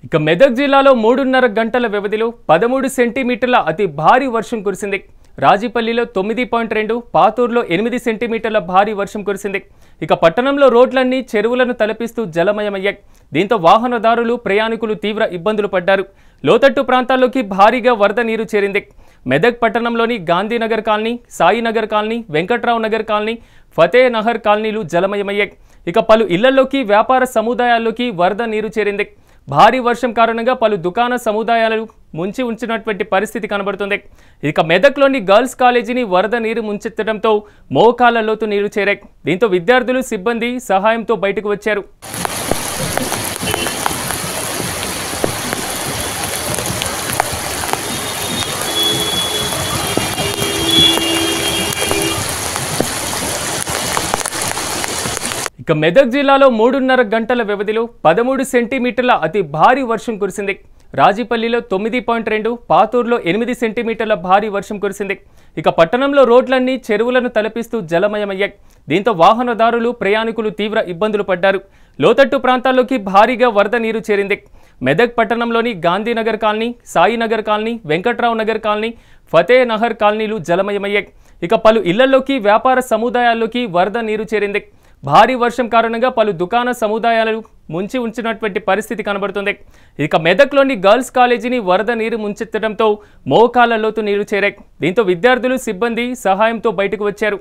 ఇక మెదక్ జిల్లాలో 3.5 గంటల వ్యవధిలో 13 సెంటీమీటర్ల అతి భారీ వర్షం కురిసింది. రాజీపల్లిలో 9.2, పాతూరులో 8 సెంటీమీటర్ల భారీ వర్షం కురిసింది. ఇక పట్టణంలో రోడ్లన్నీ చెరువులను తలపిస్తూ జలమయమయ్యాయి. దీంతో వాహనదారులు, ప్రయాణికులు తీవ్ర ఇబ్బందులు పడ్డారు. లోతట్టు ప్రాంతాల్లోకి భారీగా వరద నీరు చేరింది. మెదక్ పట్టణంలోని Gandhinagar colony, Sainagar colony, Venkatrao Nagar colony, Fateh Nahar కాలనీలు జలమయమయ్యాయి. ఇక పలు ఇళ్లలోకి, వ్యాపార సముదాయాల్లోకి వరద నీరు చేరింది. భారీ వర్షం కారణంగా పలు దుకాణ సముదాయాలు ముంచి ఉంచినటువంటి పరిస్థితి కనబడుతుంది. ఇక మెదక్లోని గర్ల్స్ కాలేజీని వరద నీరు ముంచెత్తడంతో మోకాళ్ల లోతు నీరు చేరాయి. దీంతో విద్యార్థులు, సిబ్బంది సహాయంతో బయటకు వచ్చారు. ఇక మెదక్ జిల్లాలో 3.5 గంటల వ్యవధిలో 13 సెంటీమీటర్ల అతి భారీ వర్షం కురిసింది. రాజీపల్లిలో 9.2, పాతూరులో 8 సెంటీమీటర్ల భారీ వర్షం కురిసింది. ఇక పట్టణంలో రోడ్లన్నీ చెరువులను తలపిస్తూ జలమయమయ్యాయి. దీంతో వాహనదారులు, ప్రయాణికులు తీవ్ర ఇబ్బందులు పడ్డారు. లోతట్టు ప్రాంతాల్లోకి భారీగా వరద నీరు చేరింది. మెదక్ పట్టణంలోని Gandhinagar colony, Sainagar colony, Venkatrao Nagar colony, Fateh Nahar కాలనీలు జలమయమయ్యాయి. ఇక పలు ఇళ్లలోకి, వ్యాపార సముదాయాల్లోకి వరద నీరు చేరింది. భారీ వర్షం కారణంగా పలు దుకాణ సముదాయాలు ముంచి ఉంచినటువంటి పరిస్థితి కనబడుతుంది. ఇక మెదక్లోని గర్ల్స్ కాలేజీని వరద నీరు ముంచెత్తడంతో మోకాళ్ల లోతు నీరు చేరాయి. దీంతో విద్యార్థులు, సిబ్బంది సహాయంతో బయటకు వచ్చారు.